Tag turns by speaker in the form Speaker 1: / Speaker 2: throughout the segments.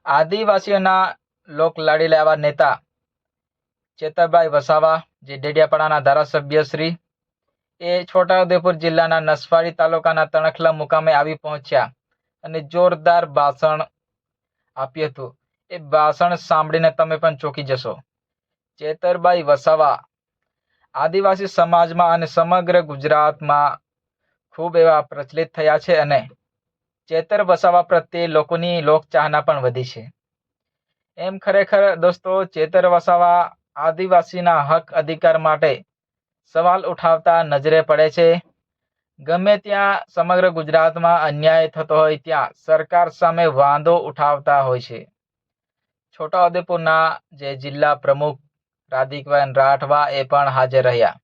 Speaker 1: આદિવાસીઓના લોકલાડીલા એવા નેતા ચેતરભાઈ વસાવા જે ડેડિયાપાડાના ધારાસભ્ય શ્રી એ છોટાઉદેપુર જિલ્લાના નસવાડી તાલુકાના તણખલા મુકામે આવી પહોંચ્યા અને જોરદાર ભાષણ આપ્યું હતું. એ ભાષણ સાંભળીને તમે પણ ચોંકી જશો. ચેતરભાઈ વસાવા આદિવાસી સમાજમાં અને સમગ્ર ગુજરાતમાં ખૂબ એવા પ્રચલિત થયા છે અને ચેતર વસાવા પ્રત્યે લોકોની લોકચાહના પણ વધી છે. એમ ખરેખર દોસ્તો ચેતર વસાવા આદિવાસીના હક અધિકાર માટે સવાલ ઉઠાવતા નજરે પડે છે. ગમે ત્યાં સમગ્ર ગુજરાતમાં અન્યાય થતો હોય ત્યાં સરકાર સામે વાંધો ઉઠાવતા હોય છે. છોટાઉદેપુરના જે જિલ્લા પ્રમુખ રાધિકભાઈ રાઠવા એ પણ હાજર રહ્યા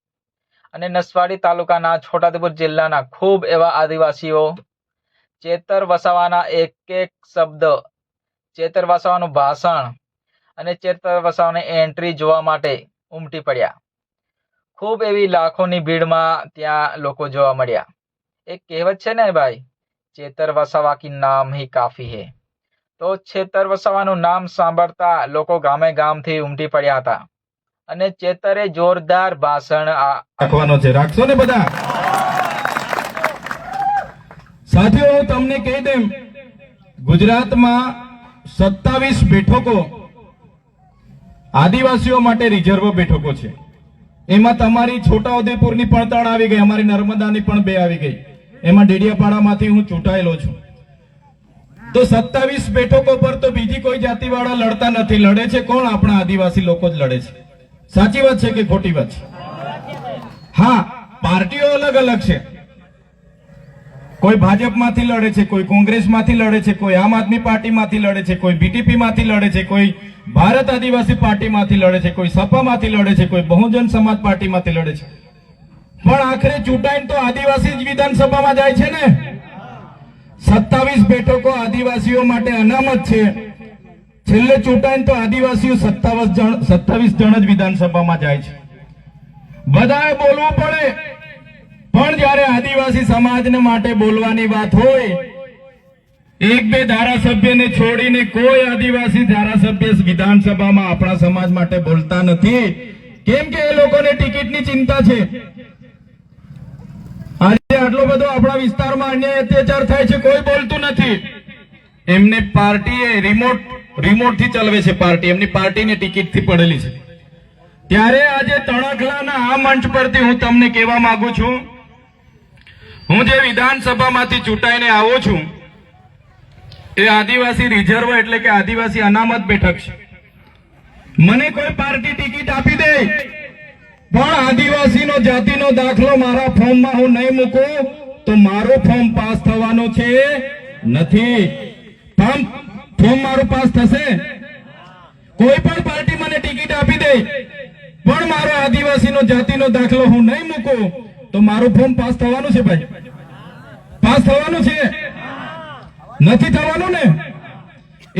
Speaker 1: અને નસવાડી તાલુકાના છોટાઉદેપુર જિલ્લાના ખૂબ એવા આદિવાસીઓ ચેતર વસાવાના એક એક શબ્દ, ચેતર વસાવાનું ભાષણ અને ચેતર વસાવાની એન્ટ્રી જોવા માટે ઉમટી પડ્યા. ખૂબ એવી લાખોની ભીડમાં ત્યાં લોકો જોવા મળ્યા. એક કહેવત છે ને ભાઈ, ચેતર વસાવા કી નામ હી કાફી હે. તો ચેતર વસાવાનું નામ સાંભળતા લોકો ગામે ગામથી ઉમટી પડ્યા હતા અને ચેતરે જોરદાર ભાષણ
Speaker 2: રાખવાનો છે. રાખશો ને બધા સાથીઓ? હું તમને કહી દેમ, ગુજરાતમાં 27 બેઠકો આદિવાસીઓ માટે રિઝર્વ બેઠકો છે. એમાં તમારી છોટાઉદેપુરની પણ 3 આવી ગઈ, અમારી નર્મદાની પણ 2 આવી ગઈ. એમાં ડેડિયાપાડામાંથી હું ચૂંટાયેલો છું. તો 27 બેઠકો પર તો બીજી કોઈ જાતિવાળા લડતા નથી. લડે છે કોણ? આપણા આદિવાસી લોકો જ લડે છે. સાચી વાત છે કે ખોટી વાત છે? હા, પાર્ટીઓ અલગ અલગ છે. કોઈ ભાજપમાંથી લડે છે, કોઈ કોંગ્રેસમાંથી લડે છે, કોઈ આમ આદમી પાર્ટીમાંથી લડે છે, કોઈ બીટીપી માંથી લડે છે, કોઈ ભારત આદિવાસી પાર્ટીમાંથી લડે છે, કોઈ સપામાંથી લડે છે, કોઈ બહુજન સમાજ પાર્ટીમાંથી લડે છે. પણ આખરે ચૂંટાઈને તો આદિવાસી જ વિધાનસભામાં જાય છે ને. 27 બેઠકો આદિવાસીઓ માટે અનામત છે. છેલ્લે ચૂંટાઈને તો આદિવાસીઓ 27 જણ જ વિધાનસભામાં જાય છે. બધાએ બોલવું પડે, પણ જ્યારે આદિવાસી સમાજને માટે બોલવાની વાત હોય, 1-2 ધારાસભ્યને છોડીને કોઈ આદિવાસી ધારાસભ્ય વિધાનસભામાં આપણા સમાજ માટે બોલતા નથી. કેમ કે એ લોકોને ટિકિટની ચિંતા છે. આજે આટલો બધો આપણા વિસ્તારમાં અન્યાય અત્યાચાર થાય છે, કોઈ બોલતું નથી. એમને પાર્ટીએ રિમોટ થી ચલાવે છે. પાર્ટી એમની પાર્ટીની ટિકિટ થી પડેલી છે. ત્યારે આજે તણખલાના આ મંચ પરથી હું તમને કહેવા માંગુ છું, હું જે વિધાનસભામાંથી ચૂંટાઈને આવું છું એ આદિવાસી રિઝર્વ એટલે કે આદિવાસી અનામત બેઠક છે. મને કોઈ પાર્ટી ટિકિટ આપી દે પણ આદિવાસીનો જાતિનો દાખલો મારા ફોર્મમાં હું નહીં મૂકું તો મારું ફોર્મ પાસ થવાનું છે નથી. ફોર્મ મારું પાસ થશે? કોઈ પણ પાર્ટી મને ટિકિટ આપી દે પણ મારો આદિવાસીનો જાતિનો દાખલો હું નહીં મૂકું તો મારું ફોર્મ પાસ થવાનું છે ભાઈ? પાસ થવાનું છે? નથી થવાનું ને.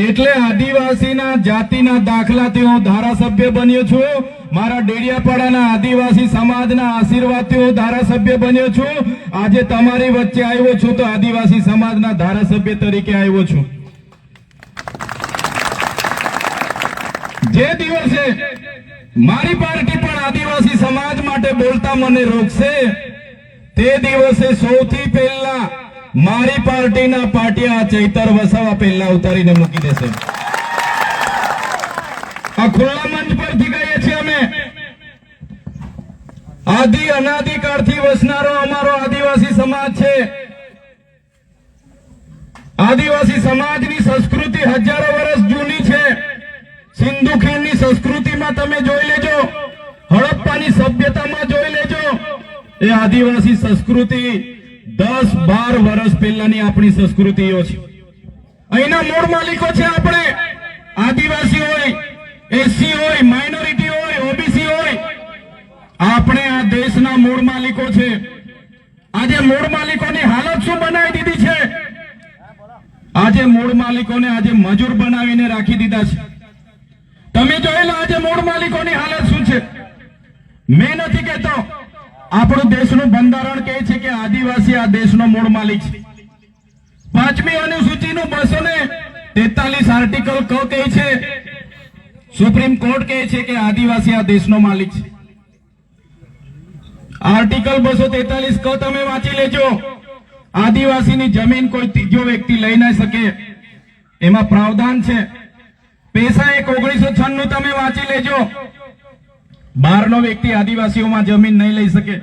Speaker 2: એટલે આદિવાસીના જાતિના દાખલાથી હું ધારાસભ્ય બન્યો છું. મારા ડેડિયાપાડાના આદિવાસી સમાજના આશીર્વાદથી હું ધારાસભ્ય બન્યો છું. આજે તમારી વચ્ચે આવ્યો છું તો આદિવાસી સમાજના ધારાસભ્ય તરીકે આવ્યો છું. જે દિવસે મારી પાર્ટી પણ આદિવાસી સમાજ માટે બોલતા મને રોકશે તે દિવસે સૌથી પહેલા મારી પાર્ટીના પાટિયા ચેતર વસાવા પહેલા ઉતારીને મૂકી દેશે. આ ખુલ્લા મંચ પરથી કહીએ છીએ અમે. અનાદિકાળથી વસનારો અમારો આદિવાસી સમાજ છે. આદિવાસી સમાજની સંસ્કૃતિ હજારો વર્ષ જૂની છે. સિંધુ ખીણની સંસ્કૃતિમાં તમે જોઈ લેજો, હડપ્પાની સભ્યતામાં જોઈ લેજો. એ આદિવાસી સંસ્કૃતિ 10-12 વર્ષ પહેલાની આપણી સંસ્કૃતિઓ છે. અહીંના મૂળ માલિકો છે આપણે. આદિવાસી હોય, એસસી હોય, માઇનોરિટી હોય, ઓબીસી હોય, આપણે આ દેશના મૂળ માલિકો છે. આજે મૂળ માલિકોની હાલત શું બનાવી દીધી છે? આજે મૂળ માલિકોને આજે મજૂર બનાવીને રાખી દીધા છે. તમે જોયેલા આજે મૂળ માલિકોની હાલત શું છે? મેં નથી કહેતો, આપણું દેશનું બંધારણ કહે છે કે આદિવાસી આ દેશનો મૂળ માલિક છે. 5મી અનુસૂચિનું 43 આર્ટિકલ ક કહે છે, સુપ્રીમ કોર્ટ કહે છે કે આદિવાસી આ દેશનો માલિક છે. આર્ટિકલ 243 ક તમે વાંચી લેજો. આદિવાસીની જમીન કોઈ ત્રીજો વ્યક્તિ લઈ ન શકે, એમાં પ્રાવધાન છે. પેશા એક 1996 તમે વાંચી લેજો. બહારનો વ્યક્તિ આદિવાસીઓમાં જમીન નહીં લઈ શકે.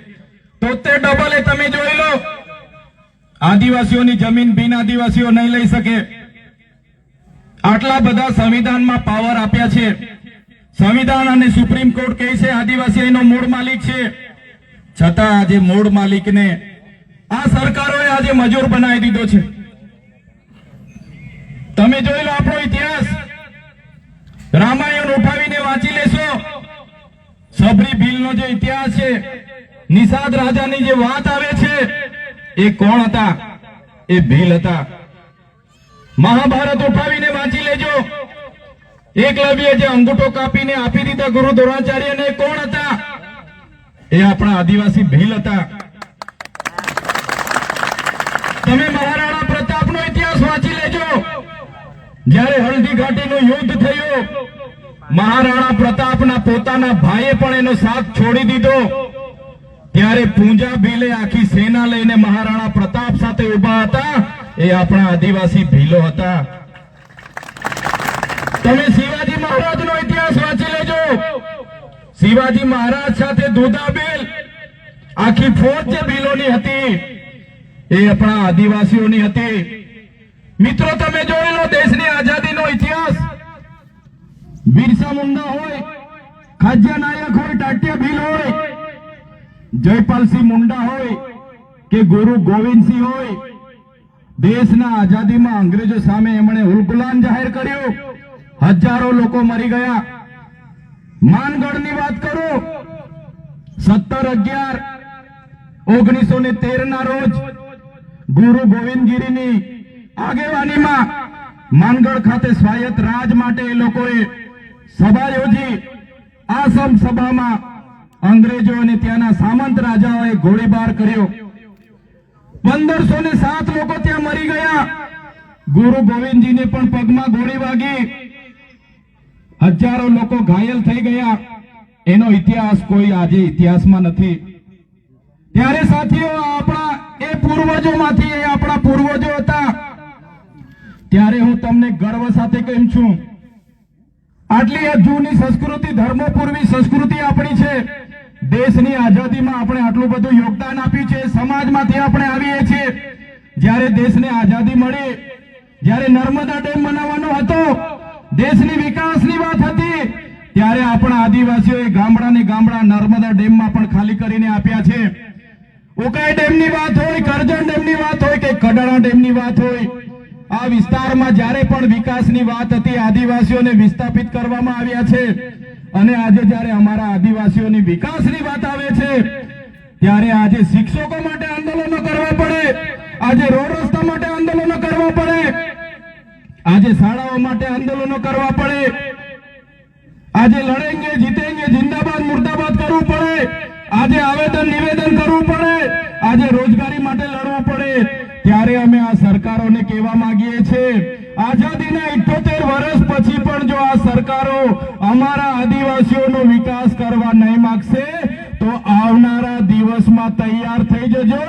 Speaker 2: 73 ડબલ એ તમે જોઈ લો, આદિવાસીઓની જમીન બિન આદિવાસીઓ નહીં લઈ શકે. આટલા બધા સંવિધાનમાં પાવર આપ્યા છે. સંવિધાન અને સુપ્રીમ કોર્ટ કહે છે આદિવાસી એનો મૂળ માલિક છે. છતાં આજે મૂળ માલિકને આ સરકારોએ આજે મજૂર બનાવી દીધો છે. તમે જોઈ લો આપણો ઇતિહાસ, રામાયણ ઉઠાવીને વાંચી લેશો. સબરી ભીલનો જે ઇતિહાસ છે, નિષાદ રાજાની જે વાત આવે છે, એ કોણ હતા? એ ભીલ હતા. મહાભારત ઉઠાવીને વાંચી લેજો. એકલવ્ય જે અંગૂઠો કાપીને આપી દીધા ગુરુ દ્રોણાચાર્યને, કોણ હતા? એ આપણા આદિવાસી ભીલ હતા. તમે મહારાણા પ્રતાપનો ઇતિહાસ વાંચી લેજો. જ્યારે હલ્દી ઘાટીનું યુદ્ધ થયું, મહારાણા પ્રતાપના પોતાના ભાઈએ પણ એનો સાથ છોડી દીધો. ત્યારે પૂંજા ભીલે આખી સેના લઈને મહારાણા પ્રતાપ સાથે ઉભા હતા. એ આપણા આદિવાસી ભીલો હતા. તમે શિવાજી મહારાજનો ઇતિહાસ વાંચી લેજો. શિવાજી મહારાજ સાથે દુધા ભીલ, આખી ફોજ જે ભીલોની હતી, એ આપણા આદિવાસીઓની હતી. મિત્રો તમે જોઈ લો દેશની આઝાદીનો ઇતિહાસ. બિરસા મુંડા હોય, ખાજ્યા નાયક હોય, ટાટિયા ભીલ હોય, જયપાલસિંહ મુંડા હોય કે ગુરુ ગોવિંદસિંહ હોય, દેશના આઝાદીમાં અંગ્રેજો સામે એમણે ઉલગુલાન જાહેર કર્યું. હજારો લોકો મરી ગયા. માનગઢની વાત કરું, 17/11/1913 ના રોજ ગુરુ ગોવિંદગીરીની આગેવાનીમાં માનગઢ ખાતે સ્વાયત્ત રાજ માટે એ લોકોએ સભા યોજી. આ સભામાં અંગ્રેજો અને ત્યાંના સામંત રાજાઓએ ગોળીબાર કર્યો. 1507 લોકો ત્યાં મરી ગયા. ગુરુ ગોવિંદજીને પણ પગમાં ગોળી વાગી. હજારો લોકો ઘાયલ થઈ ગયા. એનો ઇતિહાસ કોઈ આજે ઇતિહાસમાં નથી. ત્યારે સાથીઓ, આપણા એ પૂર્વજોમાંથી એ આપણા પૂર્વજો હતા. ત્યારે હું તમને ગર્વ સાથે કહું છું, આટલી જૂની સંસ્કૃતિ, ધર્મપૂર્વી સંસ્કૃતિ આપણી છે. દેશની આઝાદીમાં આપણે આટલું બધું યોગદાન આપ્યું છે. સમાજમાંથી આપણે આવીએ છીએ. જ્યારે દેશને આઝાદી મળી, જ્યારે નર્મદા ડેમ બનાવવાનો હતો, દેશની વિકાસની વાત હતી, ત્યારે આપણા આદિવાસીઓએ ગામડાને ગામડા નર્મદા ડેમમાં પણ ખાલી કરીને આપ્યા છે. ઉકાઈ ડેમની વાત હોય, કરજણ ડેમની વાત હોય કે કડાણા ડેમની વાત હોય, આ વિસ્તારમાં જ્યારે પણ વિકાસની વાત હતી, આદિવાસીઓને વિસ્થાપિત કરવામાં આવ્યા છે. અને આજે જ્યારે અમારા આદિવાસીઓની વિકાસની વાત આવે છે, ત્યારે આજે શિક્ષકો માટે આંદોલનો કરવા પડે, આજે રોડ રસ્તા માટે આંદોલનો કરવા પડે, આજે શાળાઓ માટે આંદોલનો કરવા પડે, આજે લડેંગે જીતેંગે જિંદાબાદ મુર્દાબાદ કરવું પડે, આજે આવેદન નિવેદન કરવું પડે, આજે રોજગારી માટે લડવું પડે. ત્યારે અમે આ સરકારોને કહેવા માંગીએ છીએ, આઝાદીના 78 વર્ષ પછી પણ જો આ સરકારો અમારા આદિવાસીઓનો વિકાસ કરવા નહીં માંગશે, તો આવનારા દિવસમાં તૈયાર થઈ જજો.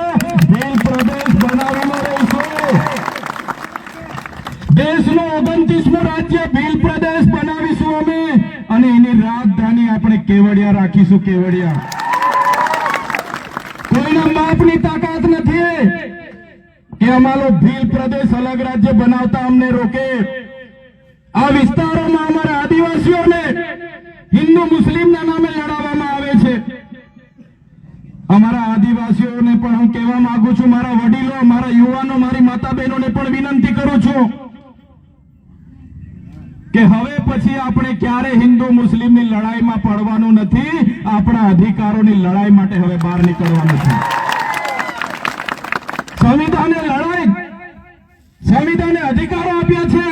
Speaker 2: ભીલ પ્રદેશ બનાવીને રહીશું. દેશનો 29મો રાજ્ય ભીલ પ્રદેશ બનાવીશું અમે, અને એની રાજધાની આપણે કેવડિયા રાખીશું. કેવડિયા. કોઈના બાપની તાકાત નથી કે અમારો ભીલ પ્રદેશ અલગ રાજ્ય બનાવતા અમને રોકે. આ વિસ્તારોમાં અમારા આદિવાસીઓને હિન્દુ મુસ્લિમના નામે લડાવવામાં આવે છે. અમારા આદિવાસીઓને પણ હું કહેવા માંગુ છું, મારા વડીલો, મારા યુવાનો, મારી માતા બહેનોને પણ વિનંતી કરું છું કે હવે પછી આપણે ક્યારે હિન્દુ મુસ્લિમની લડાઈમાં પડવાનું નથી. આપણા અધિકારોની લડાઈ માટે હવે બહાર નીકળવાનું છે. સંવિધાને લડાઈ, સંવિધાને અધિકારો આપ્યા છે,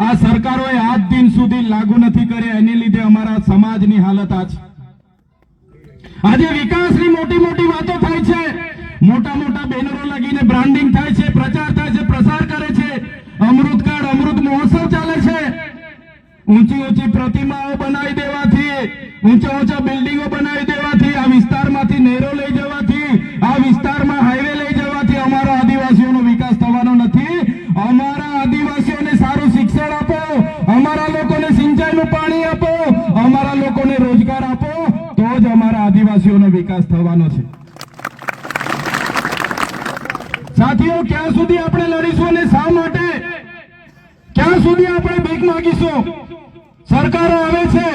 Speaker 2: આ સરકારોએ આજ દિન સુધી લાગુ નથી કર્યા. એની લીધે અમારા સમાજની હાલત આ છે. આજે વિકાસની મોટી મોટી વાતો થાય છે, મોટા મોટા બેનરો લાગીને બ્રાન્ડિંગ થાય છે, પ્રચાર થાય છે, પ્રસાર કરે છે, અમૃત કાર્ડ, અમૃત મહોત્સવ ઊંચી ઊંચી પ્રતિમાઓ બનાવી દેવાથી, ઊંચા ઊંચા બિલ્ડિંગો બનાવી દેવાથી, આ વિસ્તારમાંથી નહેરો લઈ જવાથી, આ વિસ્તારમાં હાઈવે લઈ જવાથી અમારા આદિવાસીઓનો વિકાસ થવાનો નથી. અમારા આદિવાસીઓને સારું શિક્ષણ આપો, અમારા લોકોને સિંચાઈનું પાણી આપો, અમારા લોકોને રોજગાર આપો, તો જ અમારા આદિવાસીઓનો વિકાસ થવાનો છે. સાથીઓ, ક્યાં સુધી આપણે લડીશું અને શા માટે? ક્યાં સુધી આપણે ભીખ માંગીશું? સરકારો આવે છે,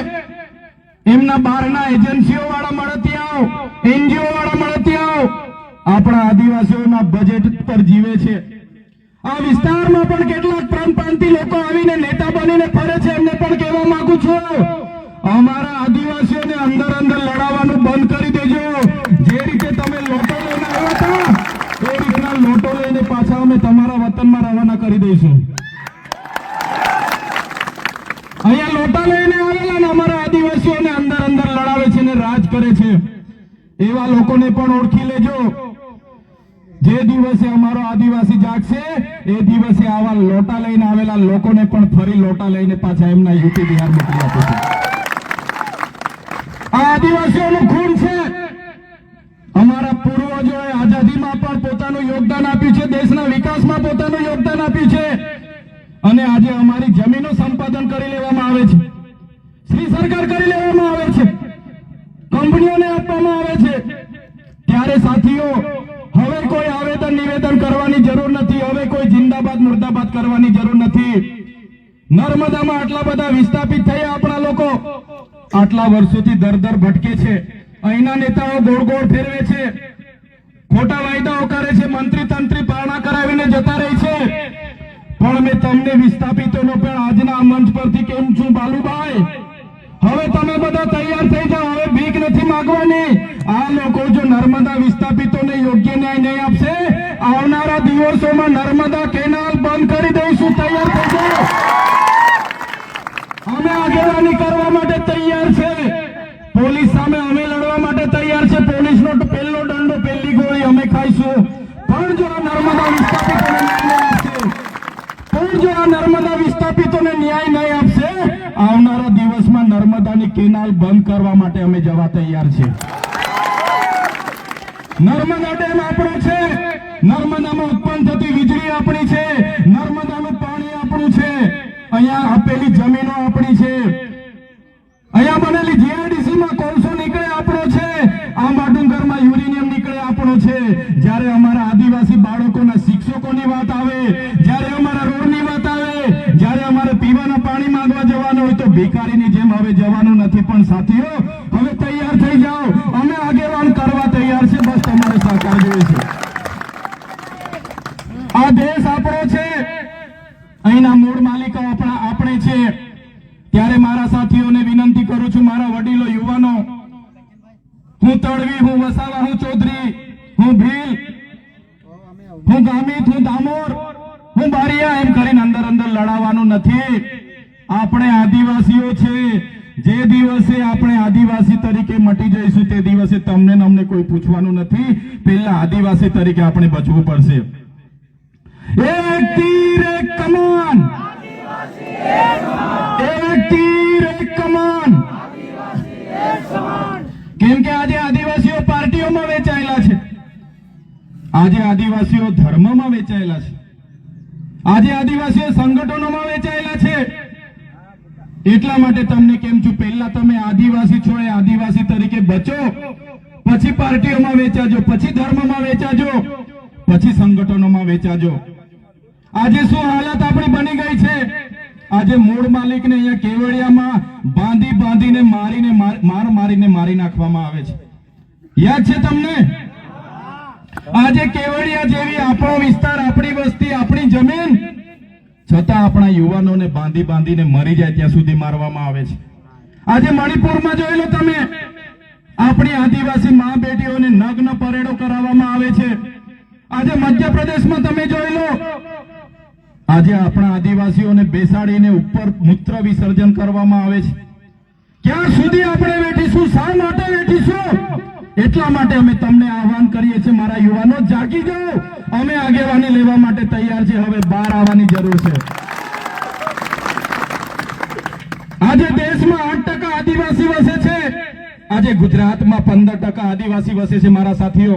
Speaker 2: એમના બહારના એજન્સીઓ વાળા મળતિયાઓ, એનજીઓ વાળા મળતિયાઓ આપણા આદિવાસીઓના બજેટ પર જીવે છે. આ વિસ્તારમાં પણ કેટલાક પ્રાંતપાંતી લોકો આવીને નેતા બનીને ફરે છે. એમને પણ કહેવા માંગુ છું, અમારા આદિવાસીઓને અંદર અંદર લડાવવાનું બંધ કરી દેજો. જે રીતે તમે લોટો લઈને આવ્યા હતા એ રીતના લોટો લઈને પાછા અમે તમારા વતનમાં રવાના કરી દઈશું. અહીંયા લોટા લઈને આવેલા ને અમારા આદિવાસીઓને અંદર અંદર લડાવે છે ને રાજ કરે છે, એવા લોકોને પણ ઓળખી લેજો. જે દિવસે અમારો આદિવાસી જાગશે એ દિવસે આવા લોટા લઈને આવેલા લોકોને પણ ફરી લોટા લઈને પાછા એમના યુપી બિહાર મોકલી આપે છે. આ આદિવાસીઓનું ખૂન છે. અમારા પૂર્વજોએ આઝાદીમાં પણ પોતાનું યોગદાન આપ્યું છે, દેશના વિકાસમાં પોતાનું યોગદાન આપ્યું છે, અને આજે અમારી જમીનો સંપાદન કરી લેવામાં આવે છે, શ્રી સરકાર કરી લેવામાં આવે છે, કંપનીઓને આપવામાં આવે છે. ત્યારે સાથીઓ, હવે કોઈ આવેદન નિવેદન કરવાની જરૂર નથી, હવે કોઈ જિંદાબાદ મુર્દાબાદ કરવાની જરૂર નથી. નર્મદામાં આટલા બધા વિસ્થાપિત થયા આપણા લોકો, આટલા વર્ષોથી દર દર ભટકે છે. અહીંના નેતાઓ ગોળ ગોળ ફેરવે છે, ખોટા વાયદાઓ કરે છે, મંત્રી તંત્રી પારણા કરાવીને જતા રહે છે. પણ મેં તમને વિસ્થાપિતોનો પણ આજના મંચ પરથી કેમ છું, બાલુભાઈ, હવે તમે બધા તૈયાર થઈ જાઓ. હવે ભીખ નથી માંગવાની. આ લોકો જો નર્મદા વિસ્થાપિતોને યોગ્ય ન્યાય નહીં આપશે, આવનારા દિવસોમાં નર્મદા કેનાલ બંધ કરી દઈશું. તૈયાર થઈ જાઓ. અમે આગેવાની કરવા માટે તૈયાર છે. પોલીસ સામે અમે લડવા માટે તૈયાર છે. પોલીસનો પહેલો દંડો, પહેલી ગોળી અમે ખાઈશું. પણ જો આ નર્મદા વિસ્થાપિતોને ન્યાય નહીં આપશે, પણ જો આ નર્મદા વિસ્થાપિતોને ન્યાય નહીં આપશે, આવનારા દિવસમાં નર્મદાની કેનાલ બંધ કરવા માટે અમે જવા તૈયાર છે. નર્મદા ડેમ આપણો છે, નર્મદામાં ઉત્પન્ન થતી વીજળી આપણી છે, નર્મદાનું પાણી આપણું છે, અહીંયા આપેલી જમીનો આપણી છે, અહીંયા બનેલી જીઆઈડીસીમાં કોલસો નીકળે આપણો છે, આ માટુંગરમાં યુરેનિયમ નીકળે આપણો છે. જ્યારે અમારા આદિવાસી બાળકોના શિક્ષકોની વાત આવે, જ્યારે અમારા રોડની વાત આવે, જ્યારે અમારે પીવાના પાણી માંગવા જવાનું હોય તો ભિખારીની જેમ હવે જવાનું નથી. પણ સાથીઓ, હવે તૈયાર થઈ જાઓ. અમે આગેવાન કરવા તૈયાર છે. બસ તમારે સહકાર જોઈએ છે. આ દેશ આપણો છે, અહીંના મૂળ માલિકો આપણે છે. ત્યારે મારા સાથીઓને વિનંતી કરું છું, મારા વડીલો, યુવાનો, હું તળવી, હું વસાવા, હું ચૌધરી, હું ભીલ, હું ગામિત, હું દામોર, હું બારિયા એમ કરીને અંદર અંદર લડાવવાનું નથી. આપણે આદિવાસીઓ છે. જે દિવસે આપણે આદિવાસી તરીકે મટી જઈશું તે દિવસે તમને ને અમને કોઈ પૂછવાનું નથી. પહેલા આદિવાસી તરીકે આપણે બચવું પડશે. એક તીર એક કમાન, એક તીર એક કમાન. કેમ કે આજે આદિવાસીઓ પાર્ટીઓમાં વેચાયેલા છે, આજે આદિવાસીઓ ધર્મમાં વેચાયેલા છે, આજે આદિવાસીઓ સંગઠનોમાં વેચાયેલા છે. એટલા માટે તમને કેમ છું, પહેલા તમે આદિવાસી છો એ આદિવાસી તરીકે બચો, પછી પાર્ટીઓમાં વેચાજો, પછી ધર્મમાં વેચાજો, પછી સંગઠનોમાં વેચાજો. આજે શું હાલત આપણી બની ગઈ છે? આજે મૂળ માલિકને અહીંયા કેવડિયામાં બાંધી બાંધીને મારીને મારી નાખવામાં આવે છે. યાદ છે તમને? આજે કેવડિયા જેવી આપણો વિસ્તાર, આપણી વસ્તી, આપણી જમીન, છતાં આપણા યુવાનોને બાંધી બાંધીને મરી જાય ત્યાં સુધી મારવામાં આવે છે. આજે મણિપુરમાં જોઈ લો તમે, આપણી આદિવાસી મા બેટીઓને નગ્ન પરેડો કરાવવામાં આવે છે. આજે મધ્યપ્રદેશમાં તમે જોઈ લો, આજે આપણા આદિવાસીઓને બેસાડીને ઉપર મૂત્ર વિસર્જન કરવામાં આવે છે. ક્યાં સુધી આપણે વેઠીશું? શા માટે વેઠીશું? એટલા માટે અમે તમને આહવાન કરીએ છીએ, મારા યુવાનો, જાગી જાઓ. અમે આગેવાની લેવા માટે તૈયાર છે. હવે બહાર આવવાની જરૂર છે. આજે દેશમાં 8% આદિવાસી વસે છે, આજે ગુજરાતમાં 15% આદિવાસી વસે છે. મારા સાથીઓ,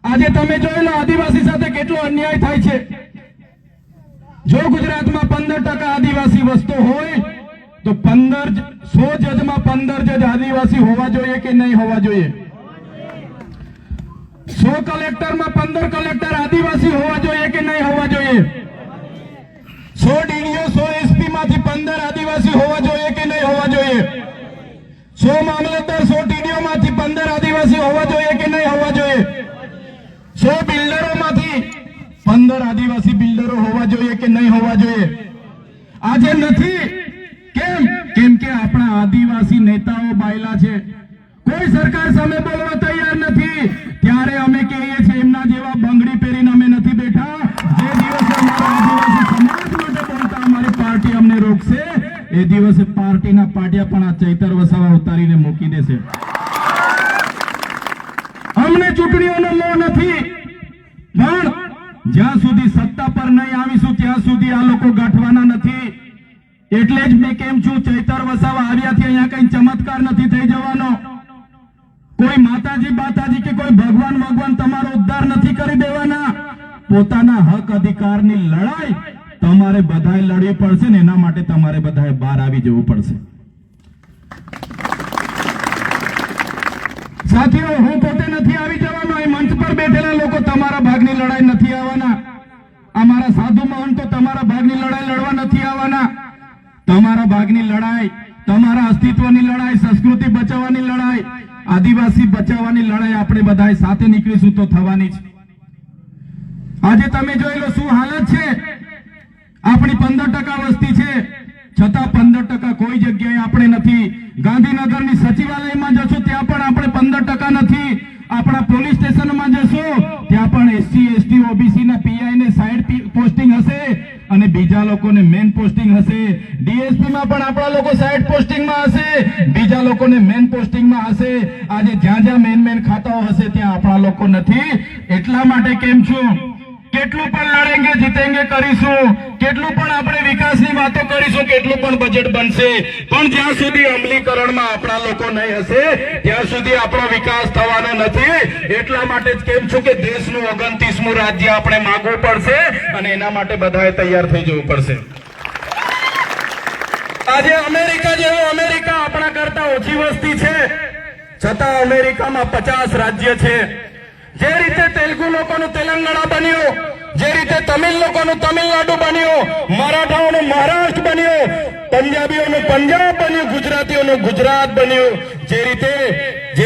Speaker 2: આજે તમે જોઈ લો આદિવાસી સાથે કેટલો અન્યાય થાય છે. જો ગુજરાતમાં 15% આદિવાસી વસતો હોય તો 100 જજમાં 15 જજ આદિવાસી હોવા જોઈએ કે નહીં હોવા જોઈએ? 100 કલેક્ટરમાં 15 કલેક્ટર આદિવાસી હોવા જોઈએ કે નહીં હોવા જોઈએ? 100 ડીડીઓ 100 એસપી માંથી 15 આદિવાસી હોવા જોઈએ કે નહીં હોવા જોઈએ? 100 મામલતદાર 100 ટીડીઓ માંથી 15 આદિવાસી હોવા જોઈએ કે નહીં હોવા જોઈએ? 100 બિલ્ડરો માંથી 15 આદિવાસી બિલ્ડરો હોવા જોઈએ કે નહીં હોવા જોઈએ? આજે નથી. કેમ કે આપણા આદિવાસી નેતાઓ બાયલા છે, કોઈ સરકાર સામે બોલવા તૈયાર નથી. ત્યારે અમે કહીએ છીએ એમના જેવા બંગડી પહેરીને અમે નથી બેઠા. જે દિવસે અમારા આદિવાસી સમાજ માટે બોલતા અમારી પાર્ટી અમને રોકશે, એ દિવસે પાર્ટીના પાટિયા પણ આ ચૈતર વસાવા ઉતારીને મૂકી દેશે. અમને ચૂંટણીઓનો મોહ નથી, પણ જ્યાં સુધી સત્તા પર નહીં આવીશું ત્યાં સુધી આ લોકો ગાંઠવાના નથી. એટલે જ મેં કેમ છું, ચૈતર વસાવા આવ્યાથી અહીંયા કઈ ચમત્કાર નથી થઈ જવાનો. કોઈ માતાજી બાતાજી કે કોઈ ભગવાન તમારો ઉદ્ધાર નથી કરી દેવાના. પોતાના હક અધિકારની લડાઈ તમારે બધાએ લડવી પડશે ને એના માટે તમારે બધાએ બહાર આવી જવું પડશે. સાથીઓ, હું પોતે નથી આવી જવાનો. એ મંચ પર બેઠેલા લોકો તમારા ભાગની લડાઈ નથી આવવાના. અમારા સાધુ મહંતો તમારા ભાગની લડાઈ લડવા નથી આવવાના. તમારા ભાગની લડાઈ, તમારા અસ્તિત્વની લડાઈ, સંસ્કૃતિ બચાવવાની લડાઈ, આદિવાસી બચાવવાની લડાઈ આપણે બધાએ સાથે નીકળીશું તો થવાની છે. આજે તમે જોઈ લો શું હાલત છે. આપણી 15% વસ્તી છે, છતાં 15% કોઈ જગ્યાએ આપણે નથી. ગાંધીનગરની સચિવાલયમાં જશો ત્યાં પણ આપણે 15% નથી. આપણા પોલીસ સ્ટેશનમાં જશો ત્યાં પણ એસસી એસટી ઓબીસી ના પીઆઈ ને સાઈડ પોસ્ટિંગ હશે અને બીજા લોકોને મેન પોસ્ટિંગ હશે. ડીએસપી માં પણ આપણા લોકો સાઈડ પોસ્ટિંગમાં હશે, બીજા લોકોને મેન પોસ્ટિંગમાં હશે. આજે જ્યાં જ્યાં મેન ખાતાઓ હશે ત્યાં આપણા લોકો નથી. એટલા માટે કેમ છું, કેટલું પણ લડેંગે જીતેંગે કરીશું, કેટલું પણ આપણે વિકાસની વાતો કરીશું, કેટલું પણ બજેટ બનશે, પણ જ્યાં સુધી અમલીકરણમાં આપણા લોકો નહીં હશે ત્યાં સુધી આપણો વિકાસ થવાનો નથી. એટલા માટે જ કેમ છું કે દેશનું 29મું રાજ્ય આપણે માંગવું પડશે અને એના માટે બધાએ તૈયાર થઈ જવું પડશે. આજે અમેરિકા જેવો, અમેરિકા આપણા કરતા ઓછી વસ્તી છે, છતાં અમેરિકામાં 50 રાજ્ય છે. જે રીતે તેલુગુ લોકોનું તેલંગાણા બન્યું, જે રીતે તમિલ લોકોનું તમિલનાડુ બન્યું, મરાઠાઓનું મહારાષ્ટ્ર બન્યું, પંજાબીઓનું પંજાબ બન્યું, ગુજરાતીઓનું ગુજરાત બન્યું, જે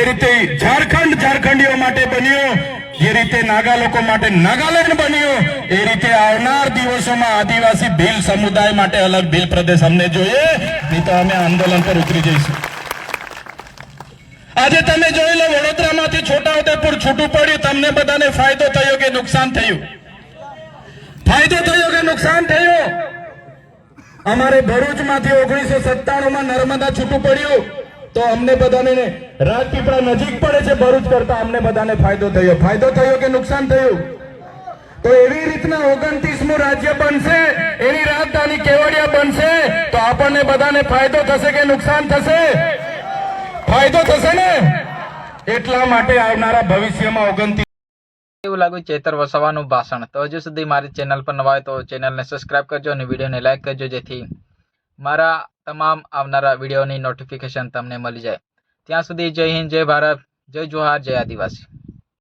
Speaker 2: રીતે ઝારખંડીઓ માટે બન્યું, જે રીતે નાગા લોકો માટે નાગાલેન્ડ બન્યું, એ રીતે આવનાર દિવસોમાં આદિવાસી ભીલ સમુદાય માટે અલગ ભીલ પ્રદેશ અમને જોઈએ, નહીં તો અમે આંદોલન પર ઉતરી જઈશું. આજે તમે જોઈ લો, વડોદરામાંથી છોટાઉદેપુર છૂટું પડ્યું, તમને બધાને ફાયદો થયો કે નુકસાન થયું? ફાયદો થયો કે નુકસાન થયું? અમારે ભરૂચમાંથી 1997માં નર્મદા છૂટું પડ્યું તો અમને બધાને, રાજપીપળા નજીક પડે છે ભરૂચ કરતા, અમને બધાને ફાયદો થયો. ફાયદો થયો કે નુકસાન થયું? તો એવી રીતના 29મું રાજ્ય બનશે, એની રાજધાની કેવડિયા બનશે તો આપણને બધાને ફાયદો થશે કે નુકસાન થશે? ફાયદો થશે ને. એટલા માટે આવનારા ભવિષ્યમાં 29
Speaker 1: એવું લાગ્યું ચૈતર વસાવાનું ભાષણ? તો હજુ સુધી મારી ચેનલ પર નવા હોય તો ચેનલને સબસ્ક્રાઇબ કરજો અને વિડીયોને લાઇક કરજો, જેથી મારા તમામ આવનારા વિડીયોની નોટિફિકેશન તમને મળી જાય. ત્યાં સુધી જય હિન્દ, જય ભારત, જય જોહાર, જય આદિવાસી.